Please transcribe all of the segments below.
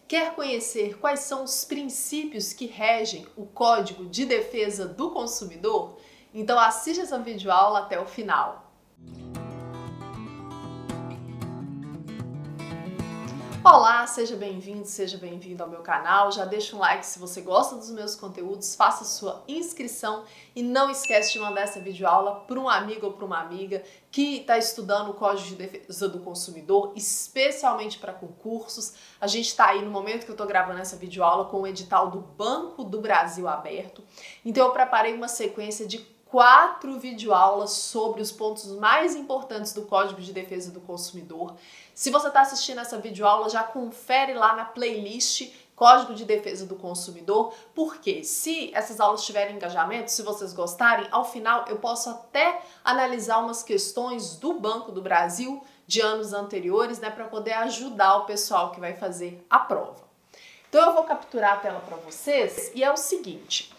Quer conhecer quais são os princípios que regem o Código de Defesa do Consumidor? Então assista essa videoaula até o final. Olá, seja bem-vindo ao meu canal. Já deixa um like se você gosta dos meus conteúdos, faça sua inscrição e não esquece de mandar essa videoaula para um amigo ou para uma amiga que está estudando o Código de Defesa do Consumidor, especialmente para concursos. A gente está aí no momento que eu estou gravando essa videoaula com o edital do Banco do Brasil aberto. Então eu preparei uma sequência de 4 videoaulas sobre os pontos mais importantes do Código de Defesa do Consumidor. Se você está assistindo essa videoaula, já confere lá na playlist Código de Defesa do Consumidor, porque se essas aulas tiverem engajamento, se vocês gostarem, ao final eu posso até analisar umas questões do Banco do Brasil de anos anteriores, né, para poder ajudar o pessoal que vai fazer a prova. Então eu vou capturar a tela para vocês e é o seguinte: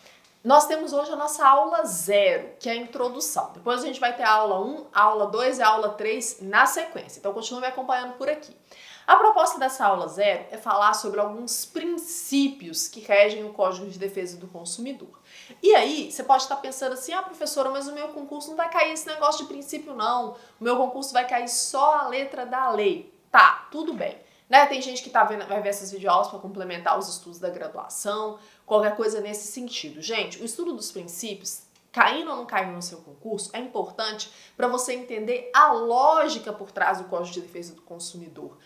nós temos hoje a nossa aula 0, que é a introdução. Depois a gente vai ter a aula 1, a aula 2 e a aula 3 na sequência. Então continue me acompanhando por aqui. A proposta dessa aula 0 é falar sobre alguns princípios que regem o Código de Defesa do Consumidor. E aí, você pode estar pensando assim: ah, professora, mas o meu concurso não vai cair esse negócio de princípio não. O meu concurso vai cair só a letra da lei. Tá, tudo bem. Né? Tem gente que vai ver essas videoaulas para complementar os estudos da graduação, qualquer coisa nesse sentido. Gente, o estudo dos princípios, caindo ou não caindo no seu concurso, é importante para você entender a lógica por trás do Código de Defesa do Consumidor.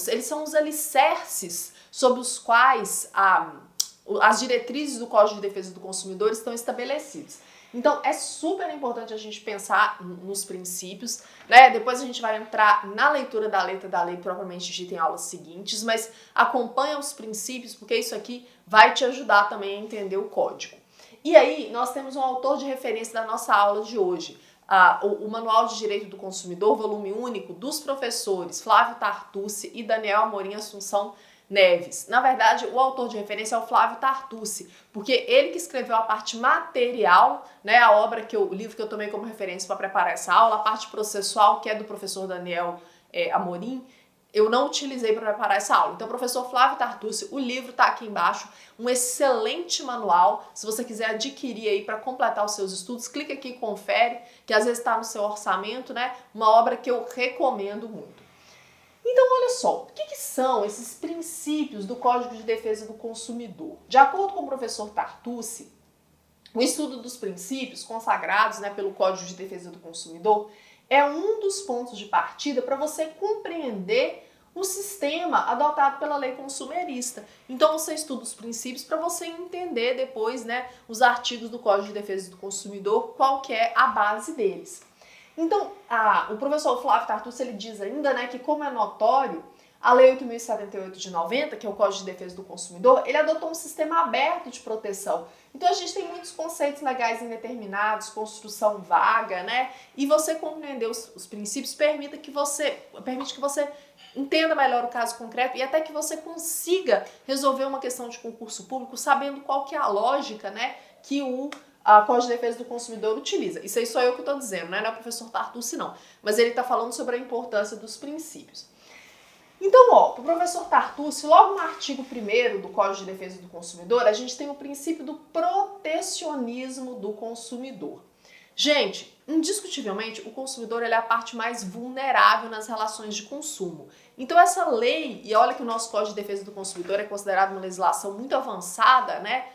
Eles são os alicerces sobre os quais as diretrizes do Código de Defesa do Consumidor estão estabelecidas. Então é super importante a gente pensar nos princípios, né? Depois a gente vai entrar na leitura da letra da lei propriamente dita em aulas seguintes, mas acompanha os princípios porque isso aqui vai te ajudar também a entender o código. E aí nós temos um autor de referência da nossa aula de hoje, o Manual de Direito do Consumidor, volume único, dos professores Flávio Tartucci e Daniel Amorim Assunção Neves. Na verdade, o autor de referência é o Flávio Tartucci, porque ele que escreveu a parte material, né, o livro que eu tomei como referência para preparar essa aula, a parte processual, que é do professor Daniel Amorim, eu não utilizei para preparar essa aula. Então, professor Flávio Tartucci, o livro está aqui embaixo, um excelente manual. Se você quiser adquirir aí para completar os seus estudos, clica aqui e confere, que às vezes está no seu orçamento, né? Uma obra que eu recomendo muito. Então, olha só, o que são esses princípios do Código de Defesa do Consumidor? De acordo com o professor Tartucci, o estudo dos princípios consagrados, né, pelo Código de Defesa do Consumidor é um dos pontos de partida para você compreender o sistema adotado pela lei consumerista. Então, você estuda os princípios para você entender depois, né, os artigos do Código de Defesa do Consumidor, qual que é a base deles. Então, o professor Flávio Tartucci, ele diz ainda, né, que como é notório, a Lei 8.078 de 90, que é o Código de Defesa do Consumidor, ele adotou um sistema aberto de proteção. Então, a gente tem muitos conceitos legais indeterminados, construção vaga, né? E você compreender os princípios permite que você entenda melhor o caso concreto e até que você consiga resolver uma questão de concurso público sabendo qual que é a lógica, né, que a Código de Defesa do Consumidor utiliza. Isso aí sou eu que estou dizendo, né? Não é o professor Tartucci, não. Mas ele está falando sobre a importância dos princípios. Então, o professor Tartucci, logo no artigo 1º do Código de Defesa do Consumidor, a gente tem o princípio do protecionismo do consumidor. Gente, indiscutivelmente, o consumidor ele é a parte mais vulnerável nas relações de consumo. Então, essa lei, e olha que o nosso Código de Defesa do Consumidor é considerado uma legislação muito avançada, né?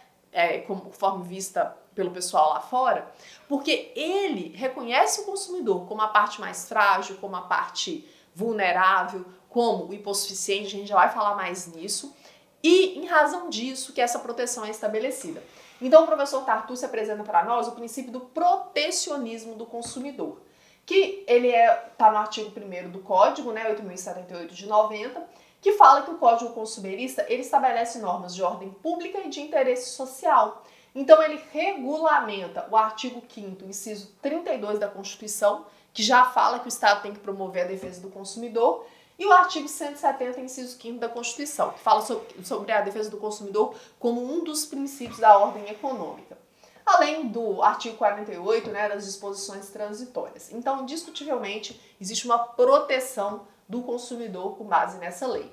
Conforme vista pelo pessoal lá fora, porque ele reconhece o consumidor como a parte mais frágil, como a parte vulnerável, como o hipossuficiente, a gente já vai falar mais nisso, e em razão disso que essa proteção é estabelecida. Então o professor Tartucci apresenta para nós o princípio do protecionismo do consumidor, que ele está no artigo 1º do Código, né, 8.078 de 90, que fala que o Código Consumerista ele estabelece normas de ordem pública e de interesse social. Então ele regulamenta o artigo 5º, inciso 32 da Constituição, que já fala que o Estado tem que promover a defesa do consumidor, e o artigo 170, inciso 5º da Constituição, que fala sobre a defesa do consumidor como um dos princípios da ordem econômica. Além do artigo 48, né, das disposições transitórias. Então, indiscutivelmente, existe uma proteção do consumidor com base nessa lei.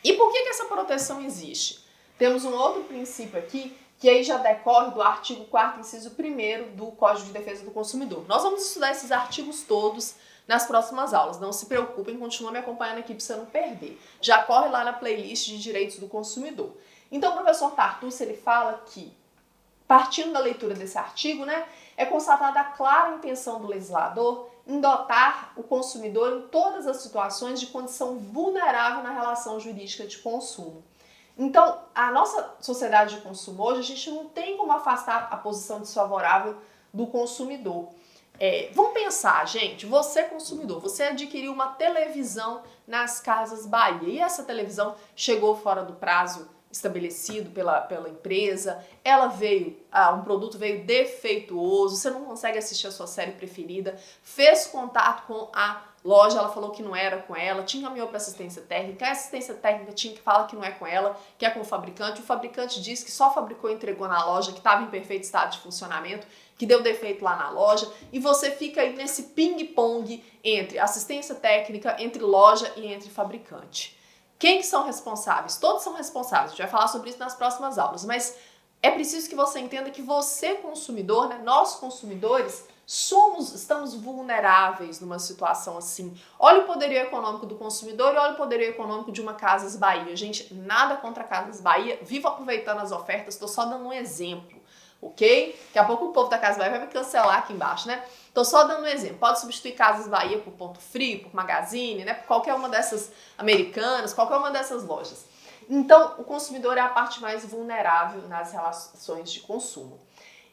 E por que essa proteção existe? Temos um outro princípio aqui, que aí já decorre do artigo 4º, inciso 1º do Código de Defesa do Consumidor. Nós vamos estudar esses artigos todos nas próximas aulas. Não se preocupem, continua me acompanhando aqui para você não perder. Já corre lá na playlist de Direitos do Consumidor. Então, o professor Tartucci, ele fala que, partindo da leitura desse artigo, é constatada a clara intenção do legislador em dotar o consumidor em todas as situações de condição vulnerável na relação jurídica de consumo. Então, a nossa sociedade de consumo hoje, a gente não tem como afastar a posição desfavorável do consumidor. Vamos pensar, gente, você consumidor, você adquiriu uma televisão nas Casas Bahia e essa televisão chegou fora do prazo estabelecido pela empresa, ela veio, um produto veio defeituoso, você não consegue assistir a sua série preferida, fez contato com a loja, ela falou que não era com ela, te encaminhou para assistência técnica, a assistência técnica fala que não é com ela, que é com o fabricante diz que só fabricou e entregou na loja, que estava em perfeito estado de funcionamento, que deu defeito lá na loja, e você fica aí nesse ping-pong entre assistência técnica, entre loja e entre fabricante. Quem que são responsáveis? Todos são responsáveis, a gente vai falar sobre isso nas próximas aulas, mas é preciso que você entenda que você, consumidor, nós consumidores, estamos vulneráveis numa situação assim. Olha o poderio econômico do consumidor e olha o poderio econômico de uma Casas Bahia. Gente, nada contra a Casas Bahia, vivo aproveitando as ofertas, estou só dando um exemplo, ok? Daqui a pouco o povo da Casas Bahia vai me cancelar aqui embaixo, Tô só dando um exemplo. Pode substituir Casas Bahia por Ponto Frio, por Magazine, por qualquer uma dessas Americanas, qualquer uma dessas lojas. Então, o consumidor é a parte mais vulnerável nas relações de consumo.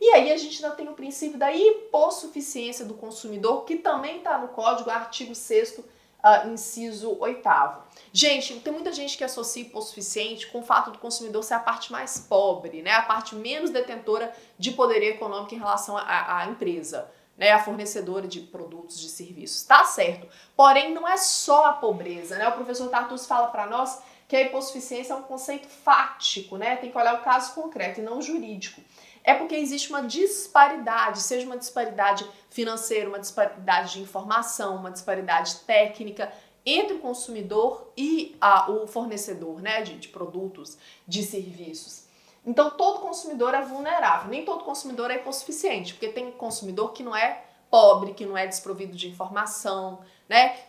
E aí a gente ainda tem o princípio da hipossuficiência do consumidor, que também está no Código, artigo 6º, inciso 8º. Gente, tem muita gente que associa hipossuficiente com o fato do consumidor ser a parte mais pobre, a parte menos detentora de poderio econômico em relação à empresa, a fornecedora de produtos, de serviços. Tá certo, porém não é só a pobreza, O professor Tartucci fala para nós que a hipossuficiência é um conceito fático, tem que olhar o caso concreto e não jurídico. É porque existe uma disparidade, seja uma disparidade financeira, uma disparidade de informação, uma disparidade técnica entre o consumidor e o fornecedor, de produtos, de serviços. Então, todo consumidor é vulnerável, nem todo consumidor é hipossuficiente, porque tem consumidor que não é pobre, que não é desprovido de informação,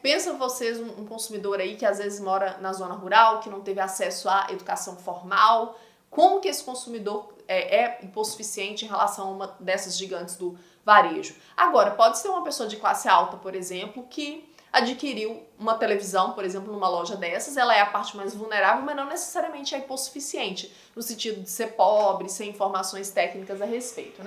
Pensa vocês um consumidor aí que às vezes mora na zona rural, que não teve acesso à educação formal. Como que esse consumidor é hipossuficiente em relação a uma dessas gigantes do varejo? Agora, pode ser uma pessoa de classe alta, por exemplo, que adquiriu uma televisão, por exemplo, numa loja dessas, ela é a parte mais vulnerável, mas não necessariamente é hipossuficiente, no sentido de ser pobre, sem informações técnicas a respeito,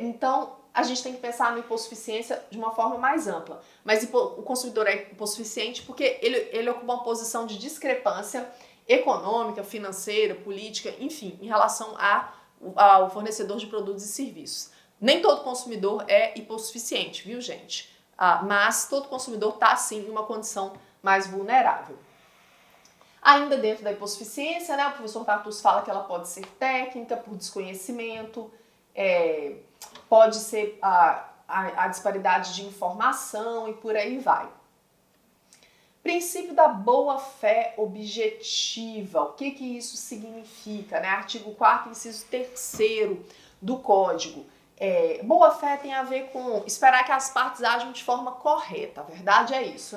Então, a gente tem que pensar na hipossuficiência de uma forma mais ampla. Mas o consumidor é hipossuficiente porque ele ocupa uma posição de discrepância econômica, financeira, política, enfim, em relação ao fornecedor de produtos e serviços. Nem todo consumidor é hipossuficiente, viu, gente? Mas todo consumidor está, sim, em uma condição mais vulnerável. Ainda dentro da hipossuficiência, o professor Tartucci fala que ela pode ser técnica, por desconhecimento, pode ser a disparidade de informação e por aí vai. Princípio da boa-fé objetiva. O que isso significa? Artigo 4º, inciso 3º do Código. Boa-fé tem a ver com esperar que as partes ajam de forma correta. A verdade é isso,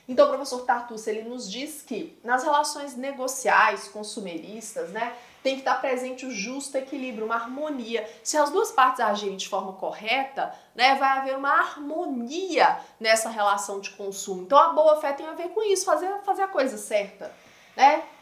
Então, o professor Tartucci, ele nos diz que nas relações negociais, consumeristas, tem que estar presente o justo equilíbrio, uma harmonia. Se as duas partes agirem de forma correta, vai haver uma harmonia nessa relação de consumo. Então, a boa-fé tem a ver com isso, fazer a coisa certa,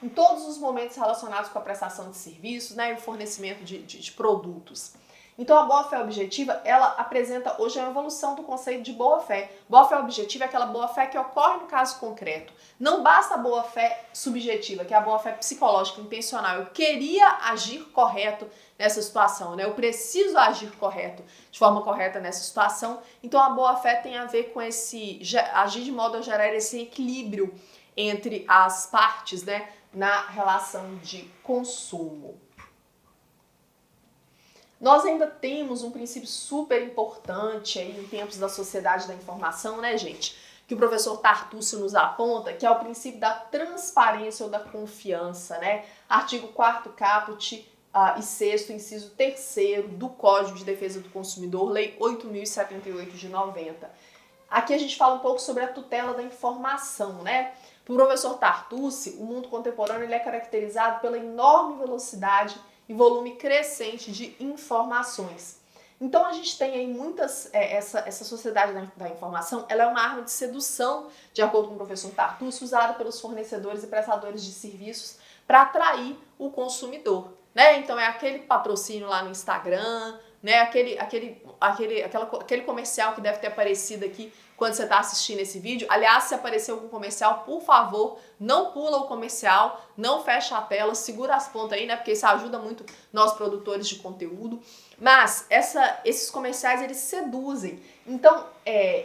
em todos os momentos relacionados com a prestação de serviços, e o fornecimento de produtos. Então, a boa-fé objetiva, ela apresenta hoje a evolução do conceito de boa-fé. Boa-fé objetiva é aquela boa-fé que ocorre no caso concreto. Não basta a boa-fé subjetiva, que é a boa-fé psicológica, intencional. Eu queria agir correto nessa situação, Eu preciso agir correto, de forma correta nessa situação. Então, a boa-fé tem a ver com esse agir de modo a gerar esse equilíbrio entre as partes, na relação de consumo. Nós ainda temos um princípio super importante aí em tempos da sociedade da informação, gente? que o professor Tartucci nos aponta, que é o princípio da transparência ou da confiança, né? Artigo 4º caput e 6º, inciso 3º do Código de Defesa do Consumidor, Lei 8.078 de 90. Aqui a gente fala um pouco sobre a tutela da informação, né? Para o professor Tartucci, o mundo contemporâneo ele é caracterizado pela enorme velocidade e volume crescente de informações. Então a gente tem aí essa sociedade da informação, ela é uma arma de sedução, de acordo com o professor Tartucci, usada pelos fornecedores e prestadores de serviços para atrair o consumidor, né? Então é aquele patrocínio lá no Instagram, né? Aquele comercial que deve ter aparecido aqui quando você está assistindo esse vídeo. Aliás, se aparecer algum comercial, por favor, não pula o comercial, não fecha a tela, segura as pontas aí, né? Porque isso ajuda muito nós produtores de conteúdo. Mas esses comerciais, eles seduzem. Então,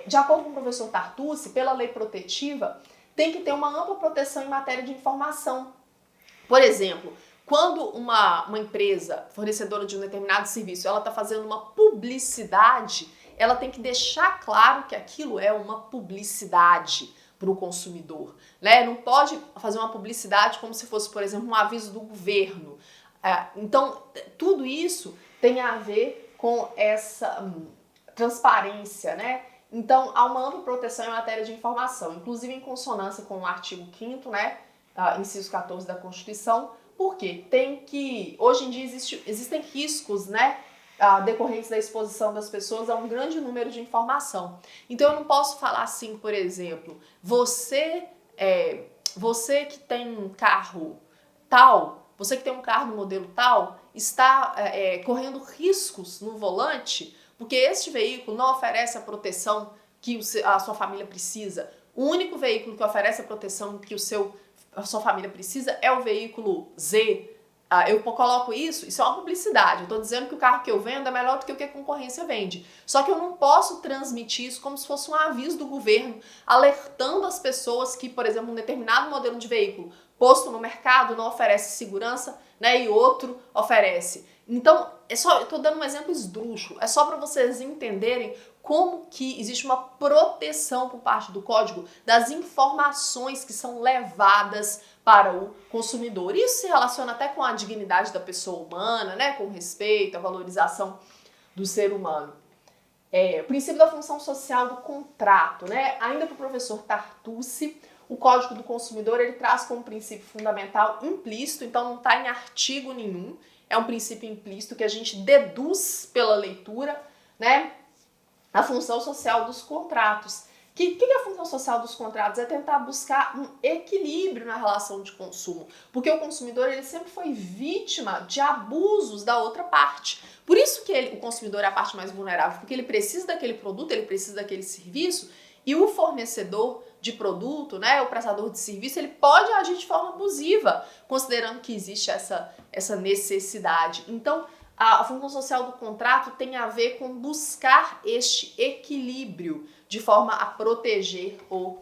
de acordo com o professor Tartucci, pela lei protetiva, tem que ter uma ampla proteção em matéria de informação. Por exemplo, quando uma empresa fornecedora de um determinado serviço, ela está fazendo uma publicidade, ela tem que deixar claro que aquilo é uma publicidade para o consumidor, né? Não pode fazer uma publicidade como se fosse, por exemplo, um aviso do governo. Então, tudo isso tem a ver com essa transparência, né? Então, há uma ampla proteção em matéria de informação, inclusive em consonância com o artigo 5º, né? Inciso 14 da Constituição, porque hoje em dia existem riscos, né? Decorrentes da exposição das pessoas a um grande número de informação. Então eu não posso falar assim, por exemplo, você que tem um carro tal, você que tem um carro no modelo tal, está correndo riscos no volante, porque este veículo não oferece a proteção que a sua família precisa. O único veículo que oferece a proteção que a sua família precisa é o veículo Z. Eu coloco isso é uma publicidade. Eu estou dizendo que o carro que eu vendo é melhor do que o que a concorrência vende. Só que eu não posso transmitir isso como se fosse um aviso do governo, alertando as pessoas que, por exemplo, um determinado modelo de veículo posto no mercado não oferece segurança, né, e outro oferece. Então, eu estou dando um exemplo esdrúxulo. É só para vocês entenderem como que existe uma proteção por parte do código das informações que são levadas para o consumidor. Isso se relaciona até com a dignidade da pessoa humana, né? Com o respeito, a valorização do ser humano. O princípio da função social do contrato, né? Ainda para o professor Tartucci, o Código do Consumidor ele traz como princípio fundamental implícito, então não está em artigo nenhum, é um princípio implícito que a gente deduz pela leitura, né? A função social dos contratos. O que é a função social dos contratos? É tentar buscar um equilíbrio na relação de consumo, porque o consumidor ele sempre foi vítima de abusos da outra parte. Por isso que o consumidor é a parte mais vulnerável, porque ele precisa daquele produto, ele precisa daquele serviço, e o fornecedor de produto, né, o prestador de serviço, ele pode agir de forma abusiva, considerando que existe essa necessidade. Então, a função social do contrato tem a ver com buscar este equilíbrio de forma a proteger o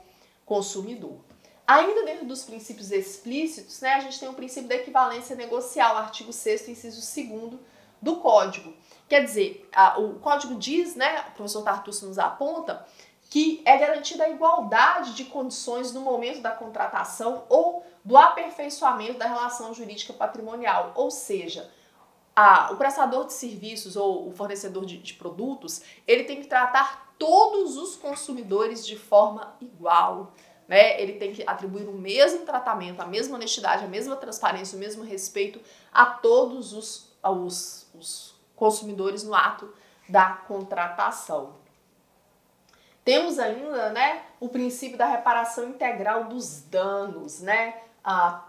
consumidor. Ainda dentro dos princípios explícitos, né, a gente tem o princípio da equivalência negocial, artigo 6º, inciso 2º do Código. Quer dizer, o Código diz, né, o professor Tartucci nos aponta, que é garantida a igualdade de condições no momento da contratação ou do aperfeiçoamento da relação jurídica patrimonial, ou seja, o prestador de serviços ou o fornecedor de produtos, ele tem que tratar todos os consumidores de forma igual, né? Ele tem que atribuir o mesmo tratamento, a mesma honestidade, a mesma transparência, o mesmo respeito a todos os consumidores no ato da contratação. Temos ainda, né, o princípio da reparação integral dos danos, né?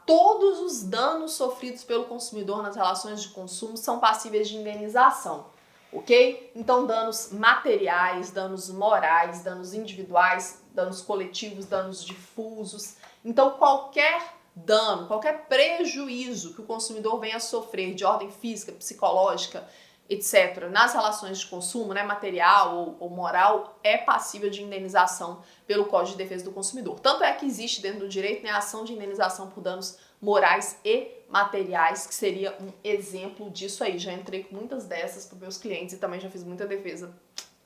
Todos os danos sofridos pelo consumidor nas relações de consumo são passíveis de indenização, ok? Então, danos materiais, danos morais, danos individuais, danos coletivos, danos difusos. Então, qualquer dano, qualquer prejuízo que o consumidor venha a sofrer de ordem física, psicológica, etc., nas relações de consumo, né, material ou moral, é passível de indenização pelo Código de Defesa do Consumidor. Tanto é que existe dentro do direito, né, a ação de indenização por danos morais e materiais, que seria um exemplo disso aí. Já entrei com muitas dessas para meus clientes e também já fiz muita defesa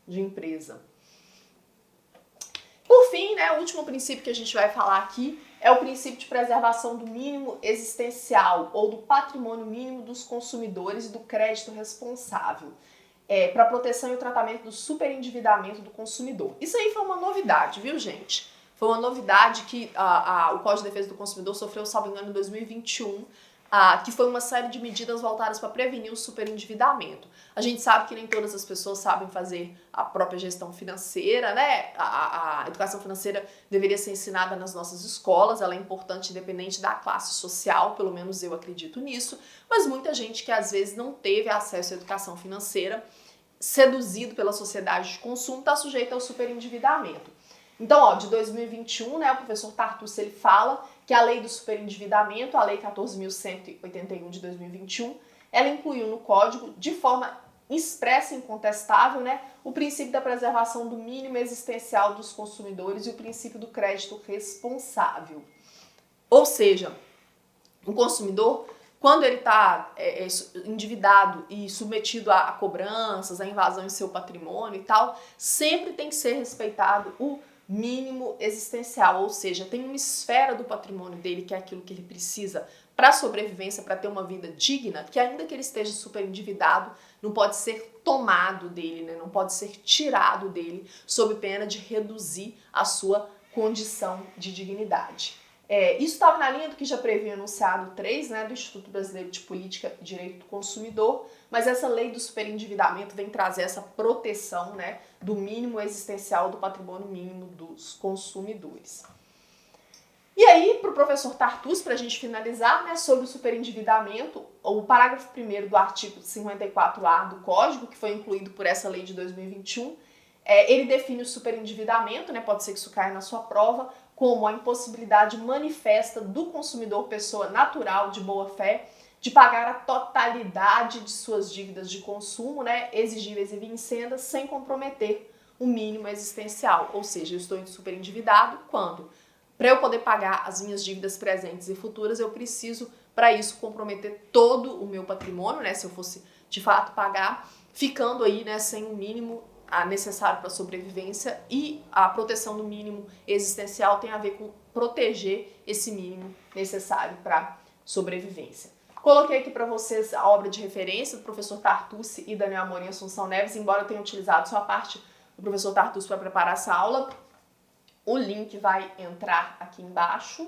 de empresa. Por fim, né, o último princípio que a gente vai falar aqui é o princípio de preservação do mínimo existencial ou do patrimônio mínimo dos consumidores e do crédito responsável, para a proteção e o tratamento do superendividamento do consumidor. Isso aí foi uma novidade, viu, gente? Foi uma novidade que o Código de Defesa do Consumidor sofreu, salvo engano, em 2021, que foi uma série de medidas voltadas para prevenir o superendividamento. A gente sabe que nem todas as pessoas sabem fazer a própria gestão financeira, né? A educação financeira deveria ser ensinada nas nossas escolas, ela é importante independente da classe social, pelo menos eu acredito nisso, mas muita gente que às vezes não teve acesso à educação financeira, seduzido pela sociedade de consumo, está sujeito ao superendividamento. Então, de 2021, né, o professor Tartucci, ele fala que a lei do superendividamento, a lei 14.181 de 2021, ela incluiu no código, de forma expressa e incontestável, né, o princípio da preservação do mínimo existencial dos consumidores e o princípio do crédito responsável. Ou seja, o consumidor, quando ele está endividado e submetido a cobranças, a invasão em seu patrimônio e tal, sempre tem que ser respeitado o mínimo existencial, ou seja, tem uma esfera do patrimônio dele que é aquilo que ele precisa para a sobrevivência, para ter uma vida digna, que ainda que ele esteja super endividado, não pode ser tomado dele, né? Não pode ser tirado dele, sob pena de reduzir a sua condição de dignidade. Isso estava na linha do que já previa o enunciado 3, né, do Instituto Brasileiro de Política e Direito do Consumidor, mas essa lei do superendividamento vem trazer essa proteção, né, do mínimo existencial do patrimônio mínimo dos consumidores. E aí, para o professor Tartucci, para a gente finalizar, né, sobre o superendividamento, o parágrafo 1º do artigo 54A do Código, que foi incluído por essa lei de 2021, ele define o superendividamento, né, pode ser que isso caia na sua prova, como a impossibilidade manifesta do consumidor, pessoa natural de boa fé, de pagar a totalidade de suas dívidas de consumo, né, exigíveis e vincendas, sem comprometer o mínimo existencial. Ou seja, eu estou super endividado quando, para eu poder pagar as minhas dívidas presentes e futuras, eu preciso, para isso, comprometer todo o meu patrimônio, né, se eu fosse de fato pagar, ficando aí, né, sem o mínimo necessário para a sobrevivência, e a proteção do mínimo existencial tem a ver com proteger esse mínimo necessário para a sobrevivência. Coloquei aqui para vocês a obra de referência do professor Tartucci e Daniel Amorim Assunção Neves, embora eu tenha utilizado só a parte do professor Tartucci para preparar essa aula. O link vai entrar aqui embaixo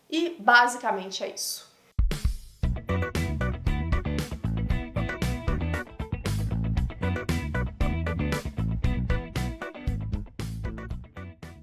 e basicamente é isso.